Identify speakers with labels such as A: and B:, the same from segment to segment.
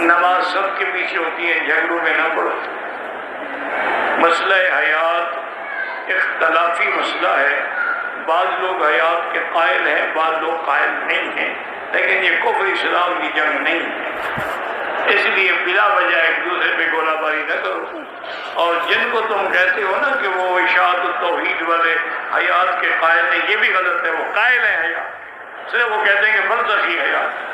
A: نماز سب کے پیچھے ہوتی ہے، جھگڑوں میں نہ پڑو۔ مسئلہ حیات اختلافی مسئلہ ہے، بعض لوگ حیات کے قائل ہیں، بعض لوگ قائل نہیں ہیں، لیکن یہ کفر اسلام کی جنگ نہیں ہے، اس لیے بلا وجہ ایک دوسرے پہ گولہ باری نہ کرو۔ اور جن کو تم کہتے ہو نا کہ وہ اشاعت التوحید والے حیات کے قائل ہیں، یہ بھی غلط ہے، وہ قائل ہیں حیات، صرف وہ کہتے ہیں کہ برزخی حیات۔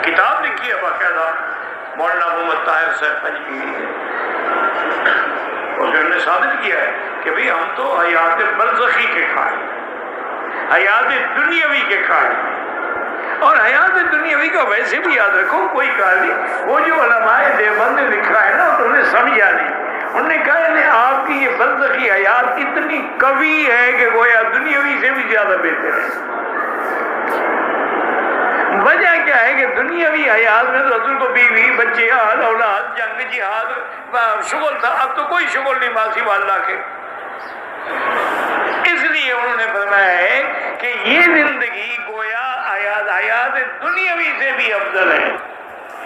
A: کتاب لکھی ہے باقاعدہ مولانا محمد طاہر صاحب پنجوی، اور انہوں نے ثابت کیا ہے کہ بھئی ہم تو حیات برزخی کے قائل، حیات دنیاوی کے قائل، اور حیات دنیاوی کا ویسے بھی یاد رکھو کوئی قائل نہیں۔ وہ جو علماء دیوبند نے لکھا ہے نا تو انہوں نے سمجھا نہیں، انہوں نے کہا کہ آپ کی یہ برزخی حیات اتنی قوی ہے کہ گویا دنیاوی سے بھی زیادہ بہتر ہے۔ وجہ کیا ہے کہ دنیاوی حیات میں تو حضور کو بیوی بچے اولاد جنگ جہاد شغل تھا، اب تو کوئی شغل نہیں ماسی واللہ کے، اس لیے انہوں نے فرمایا ہے کہ یہ زندگی گویا حیات دنیاوی سے بھی افضل ہے،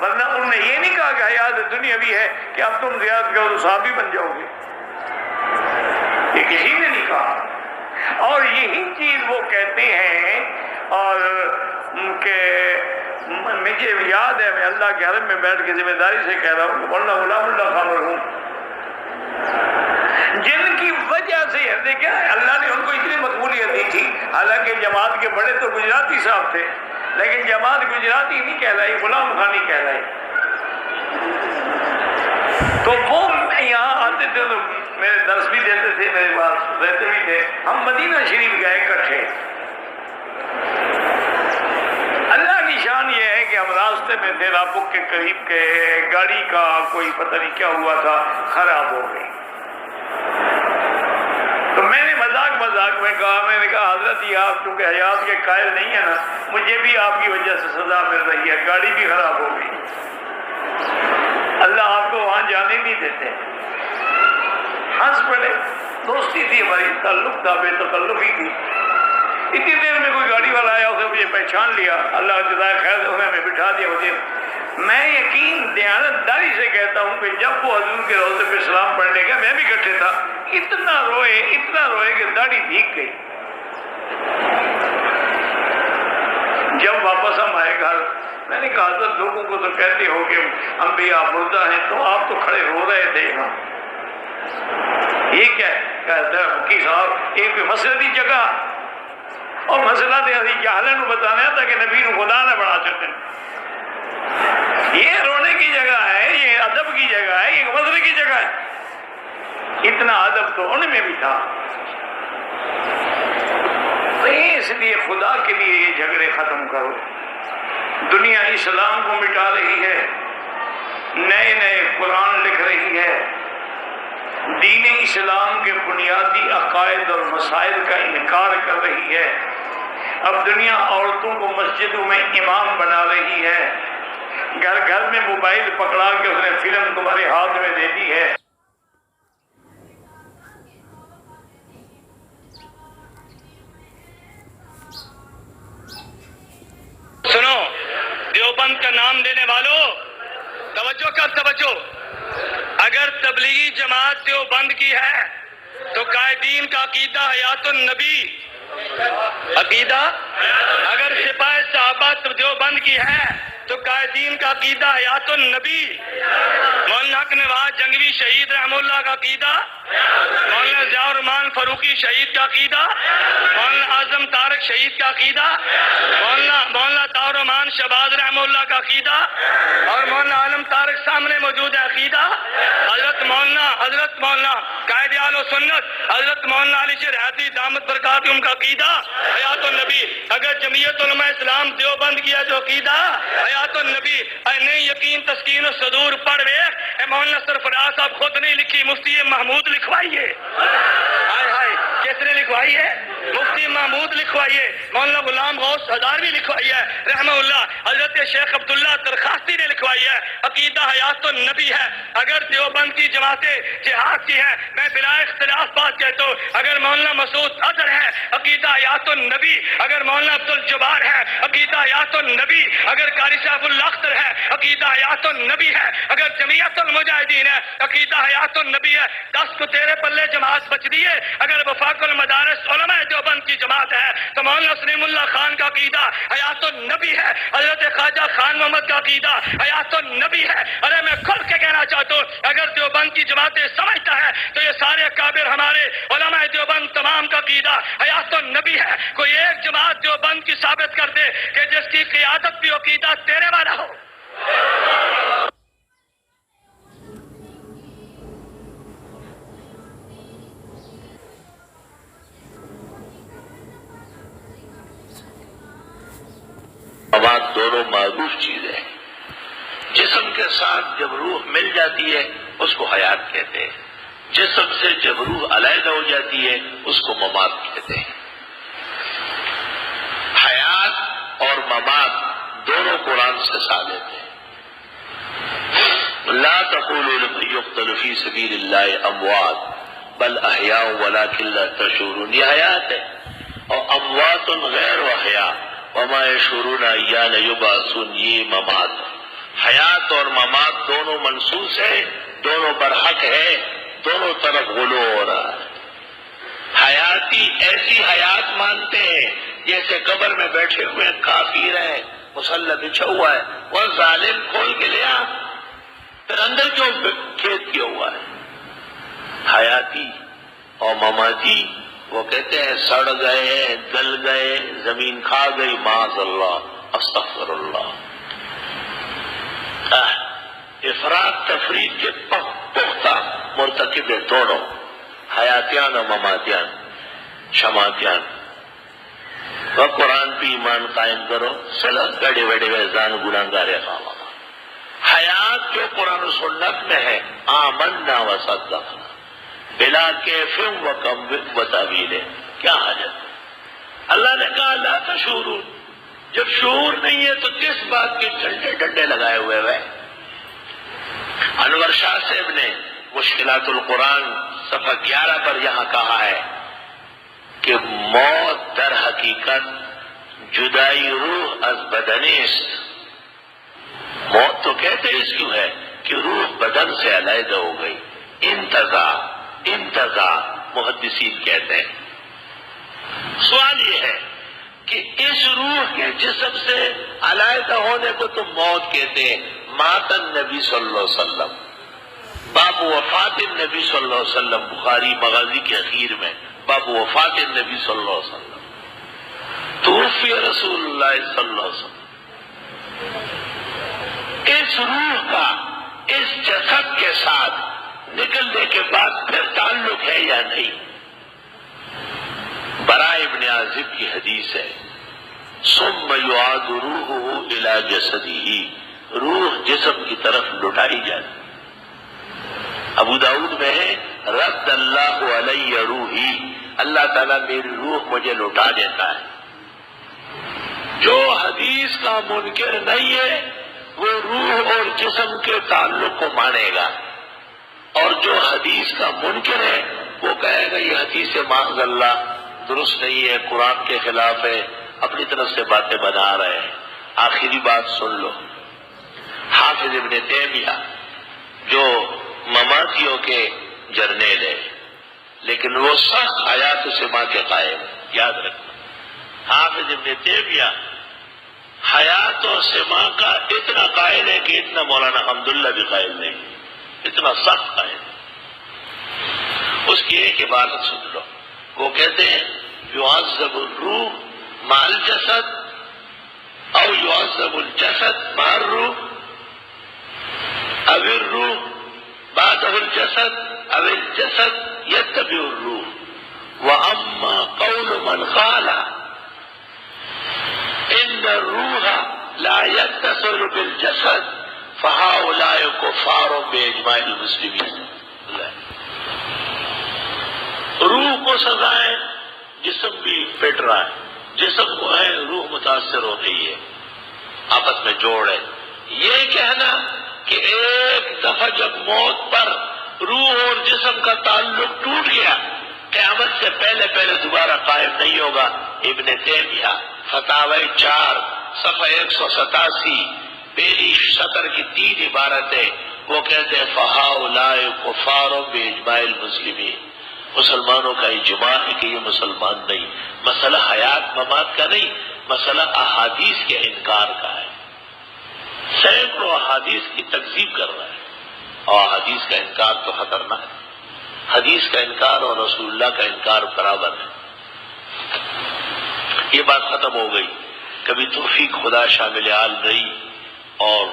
A: ورنہ انہوں نے یہ نہیں کہا کہ حیات دنیاوی ہے کہ اب تم زیادہ کرو تو صحابی بن جاؤ گے، یہ کسی نے نہیں کہا۔ اور یہی چیز وہ کہتے ہیں، اور کہ مجھے یاد ہے میں اللہ کے حرم میں بیٹھ کے ذمہ داری سے کہہ رہا ہوں کہ مولانا غلام اللہ خان مرحوم جن کی وجہ سے دیکھیں اللہ نے ان کو اتنی مقبولیت دی تھی، حالانکہ جماعت کے بڑے تو گجراتی صاحب تھے، لیکن جماعت گجراتی نہیں کہلائی، غلام خانی کہلائی۔ تو وہ یہاں آتے تھے تو میرے درس بھی دیتے تھے، میرے پاس رہتے بھی تھے، ہم مدینہ شریف گئے اکٹھے۔ اللہ کی شان یہ ہے کہ ہم راستے میں تھے، رابق کے قریب کے گاڑی کا کوئی پتہ نہیں کیا ہوا تھا، خراب ہو گئی۔ تو میں نے مذاق میں کہا حضرت یہ آپ چونکہ حیات کے قائل نہیں ہیں نا، مجھے بھی آپ کی وجہ سے سزا مل رہی ہے، گاڑی بھی خراب ہو گئی، اللہ آپ کو وہاں جانے نہیں دیتے۔ ہنس پڑے، دوستی تھی ہماری، تعلق تھا، بے تکلف ہی تھی۔ اتنی دیر میں کوئی گاڑی والا آیا، اسے مجھے پہچان لیا، اللہ جزائے خیر سے انہیں ہمیں بٹھا دیا مجھے۔ میں یقین دیانت داری سے کہتا ہوں کہ جب وہ حضور کے روضے پہ سلام پڑھنے گیا، میں بھی اکٹھے تھا، اتنا روئے کہ داڑھی بھیگ گئی۔ جب واپس ہم آئے گھر، میں نے کہا حضرت لوگوں کو تو کہتے ہو کہ انبیاء مردہ ہیں، تو آپ تو کھڑے رو رہے تھے یہاں، یہ کیا ہے؟ کہتا ہے وکیل صاحب ایک مسئلہ دی جگہ، اور مسئلہ دے اسی جہلے نو بتانا تھا کہ نبی نو خدا نہ بنا سکتے، یہ رونے کی جگہ ہے، یہ ادب کی جگہ ہے، یہ مسئلے کی جگہ ہے۔ اتنا ادب تو ان میں بھی تھا۔ تو اس لیے خدا کے لیے یہ جھگڑے ختم کرو۔ دنیا اسلام کو مٹا رہی ہے، نئے نئے قرآن لکھ رہی ہے، دین اسلام کے بنیادی عقائد اور مسائل کا انکار کر رہی ہے۔ اب دنیا عورتوں کو مسجدوں میں امام بنا رہی ہے، گھر گھر میں موبائل پکڑا کے اس نے فلم تمہارے ہاتھ میں دے دی ہے۔
B: سنو دیوبند کا نام لینے والوں، توجہ کر توجہ، اگر تبلیغی جماعت دیوبند کی ہے تو قائدین کا عقیدہ حیات النبی عقیدہ، اگر سپاہ صحابہ دیوبند کی ہے تو قائدین کا عقیدہ حیات النبی، مولانا حق نواز جنگوی شہید رحم اللہ کا عقیدہ، مولانا ضیاء الرحمان فاروقی شہید کا عقیدہ، مولانا اعظم طارق شہید کا عقیدہ، مولانا طاہر الرحمان شہباز رحم اللہ کا عقیدہ، اور مولانا عالم طارق سامنے موجود ہے عقیدہ، حضرت مولانا قائد اہل سنت حضرت مولانا علی شیر حیدری دامت برکاتہم کا عقیدہ حیات النبی۔ اگر جمعیت علماء اسلام دیوبند کیا جو عقیدہ حیات النبی، اے نہیں یقین تسکین الصدور پڑھ ویکھ، اے مولانا سرفراز صاحب خود نہیں لکھی، مفتی محمود لکھوائی ہے۔ ہائے ہائے، کس نے لکھوائی ہے؟ مفتی محمود لکھوائیے، مولانا غلام غوث ہزاروی لکھوائی ہے رحمہ اللہ، حضرت شیخ عبداللہ درخاستی نے لکھوائی ہے، عقیدہ حیات النبی ہے۔ اگر دیوبند کی جماعتیں جہاد کی ہیں، میں بلا اختلاف بات کہتا ہوں، اگر مولانا مسعود اظہر ہے عقیدہ حیات النبی، اگر مولانا عبد الجبار ہے عقیدہ حیات النبی، اگر قاری صاحب اللہ اختر ہے عقیدہ حیات النبی ہے، اگر جمعیت المجاہدین ہے عقیدہ حیات النبی ہے، 10 کو تیرے پلے جماعت بچ دی ہے۔ اگر وفاق المدارس علماء دیوبند کی جماعت ہے تو مولانا سلیم اللہ خان کا عقیدہ حیات النبی ہے، حضرت خواجہ خان محمد کا عقیدہ حیات النبی ہے۔ ارے میں کھل کے کہنا چاہتا ہوں، اگر دیوبند کی جماعتیں سمجھتا ہے تو یہ سارے اکابر ہمارے علماء دیوبند تمام کا عقیدہ حیات النبی ہے۔ کوئی ایک جماعت دیوبند کی ثابت کر دے کہ جس کی قیادت بھی عقیدہ تیرے والا ہو۔
C: مواد دونوں معروف چیزیں ہیں۔ جسم کے ساتھ جب روح مل جاتی ہے اس کو حیات کہتے ہیں، جسم سے جب روح علیحدہ ہو جاتی ہے اس کو ممات کہتے ہیں۔ حیات اور ممات دونوں قرآن سے ثابت ہیں۔ لا تقولوا لمن يقتل في سبيل الله اموات بل احیاء ولكن لا تشعرون، یہ حیات ہے، اور اموات غیر احیاء وما يشعرون ایان یبعثون، یہ ممات ہے۔ حیات اور ممات دونوں منصوص ہے، دونوں برحق ہے، دونوں طرف غلو ہو رہا ہے۔ حیاتی ایسی حیات مانتے ہیں جیسے قبر میں بیٹھے ہوئے کافر ہیں، مسلح بچھا ہوا ہے، وہ ظالم کھول کے لیا پھر اندر کیوں کھید کیا ہوا ہے۔ حیاتی اور مماتی وہ کہتے ہیں سڑ گئے، گل گئے، زمین کھا گئی، معاذ اللہ استغفر اللہ۔ افراد تفرید کے پختہ مرتکب ہے دونوں، حیاتیان اور مماتیان، شماتیان۔ وہ قرآن پہ ایمان قائم کرو، سلط گڑے وڑے ویزان گناہگارے خواہ۔ حیات جو قرآن و سنت میں ہے، آمنا و صدقنا بلا کیف و کم و تعویل، کیا حاجت؟ اللہ نے کہا لا تشعرون، جب شعور نہیں ہے تو کس بات کے ڈنڈے ڈنڈے لگائے ہوئے ہوئے؟ انور شاہ صاحب نے مشکلات القرآن صفحہ 11 پر یہاں کہا ہے کہ موت در حقیقت جدائی روح از بدنیست۔ موت تو کہتے اس کیوں ہے کہ روح بدن سے علیحدہ ہو گئی، انتزاع محدثین کہتے ہیں۔ سوال یہ ہے کہ اس روح کے جسم سے علیحدہ ہونے کو تو موت کہتے ہیں۔ مات النبی صلی اللہ علیہ وسلم، باب وفات النبی صلی اللہ علیہ وسلم، بخاری مغازی کے اخیر میں باب وفات النبی صلی اللہ علیہ وسلم، توفی رسول اللہ صلی اللہ علیہ وسلم۔ اس روح کا اس جسد کے ساتھ نکلنے کے بعد پھر تعلق ہے یا نہیں؟ براء ابن عازب کی حدیث ہے، ثم یعاد روحہ الی جسدہ، روح جسم کی طرف لٹائی جاتی۔ ابو داؤد میں ہے رد اللہ علی روحی، اللہ تعالیٰ میری روح مجھے لوٹا دیتا ہے۔ جو حدیث کا منکر نہیں ہے وہ روح اور جسم کے تعلق کو مانے گا، اور جو حدیث کا منکر ہے وہ کہے گا یہ حدیث معاذ اللہ درست نہیں ہے، قرآن کے خلاف ہے، اپنی طرف سے باتیں بنا رہے ہیں۔ آخری بات سن لو، حافظ ابن تیمیہ جو مماتیوں کے جرنیل ہے لیکن وہ سخت حیات سما کے قائل، یاد رکھنا حافظ ابن تیمیہ حیات و سما کا اتنا قائل ہے کہ اتنا مولانا حمداللہ بھی قائل نہیں، اتنا سخت قائل۔ اس کی ایک عبارت سن لو، وہ کہتے ہیں یعذب الروح مع الجسد او یعذب الجسد مع الروح او الروح بعده الجسد او الجسد يتبع الروح۔ واما قول من قال ان الروح لا يتصل بالجسد فهؤلاء كفار باجماع المسلمين۔ روح کو سزائیں جسم بھی پٹ رہا ہے، جسم کو ہے روح متاثر ہو رہی ہے، آپس میں جوڑ ہے۔ یہ کہنا کہ ایک دفعہ جب موت پر روح اور جسم کا تعلق ٹوٹ گیا قیامت سے پہلے پہلے دوبارہ قائم نہیں ہوگا، ابن تیمیہ فتاوی 4 صفحہ 187 پہلی سطر کی 3 عبارتیں، وہ کہتے ہیں فہؤلاء کفار باجماع المسلمین، مسلمانوں کا اجماع ہے کہ یہ مسلمان نہیں۔ مسئلہ حیات ممات کا نہیں، مسئلہ احادیث کے انکار کا ہے۔ سینکڑوں احادیث کی تکذیب کر رہا ہے، اور حدیث کا انکار تو خطرناک ہے۔ حدیث کا انکار اور رسول اللہ کا انکار برابر ہے۔ یہ بات ختم ہو گئی، کبھی توفیق خدا شامل حال رہی اور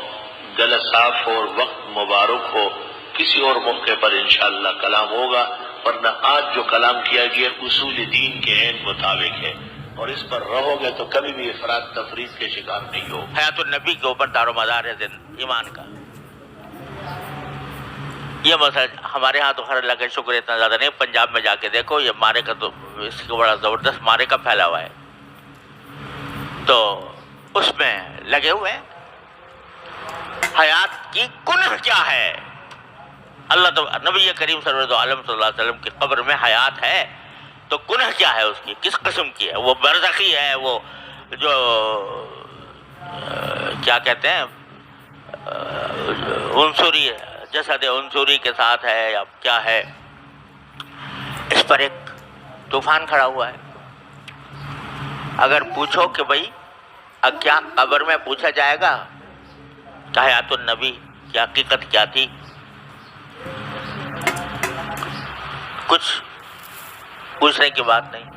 C: گلہ صاف ہو اور وقت مبارک ہو، کسی اور موقع پر انشاءاللہ کلام ہوگا، ورنہ آج جو کلام کیا گیا اصول دین کے عین مطابق ہے، اور اس پر رہو گے تو کبھی بھی افراط تفریط کے شکار نہیں ہو۔
D: حیات النبی کے اوپر دار و مدار ہے ایمان کا۔ یہ مسئلہ ہمارے ہاں تو خیر اللہ کا شکر اتنا زیادہ نہیں، پنجاب میں جا کے دیکھو یہ مارے کا تو اس کو بڑا زبردست مارے کا پھیلا ہوا ہے، تو اس میں لگے ہوئے ہیں۔ حیات کی کنہ کیا ہے؟ اللہ تو نبی کریم صلی اللہ علیہ وسلم کی قبر میں حیات ہے تو کنہ کیا ہے اس کی، کس قسم کی ہے؟ وہ برزخی ہے، وہ جو کیا کہتے ہیں عنصری جسد عنصری کے ساتھ ہے یا کیا ہے؟ اس پر ایک طوفان کھڑا ہوا ہے۔ اگر پوچھو کہ بھائی کیا قبر میں پوچھا جائے گا کہ حیات النبی کی حقیقت کیا تھی، کچھ پوچھنے کی بات نہیں،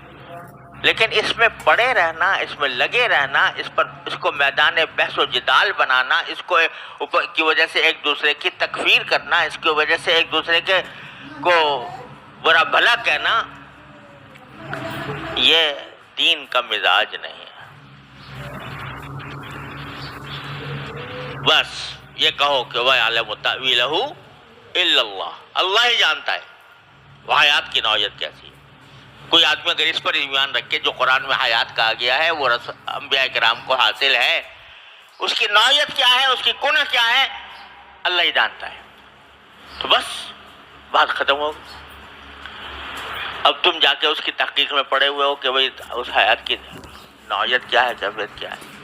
D: لیکن اس میں پڑے رہنا، اس میں لگے رہنا، اس کو میدان بحث و جدال بنانا، اس کو کی وجہ سے ایک دوسرے کی تکفیر کرنا، اس کی وجہ سے ایک دوسرے کو برا بھلا کہنا، یہ دین کا مزاج نہیں ہے۔ بس یہ کہو کہ وَيَعْلَمُ تَأْوِيلَهُ إِلَّا اللَّهُ، اللہ ہی جانتا ہے وہ حیات کی نوعیت کیسی ہے۔ کوئی آدمی اگر اس پر ایمان رکھے جو قرآن میں حیات کہا گیا ہے وہ انبیاء کرام کو حاصل ہے، اس کی نوعیت کیا ہے، اس کی کنہ کیا ہے، اللہ ہی جانتا ہے، تو بس بات ختم ہو گئی۔ اب تم جا کے اس کی تحقیق میں پڑے ہوئے ہو کہ بھئی اس حیات کی نوعیت کیا ہے، کیفیت کیا ہے۔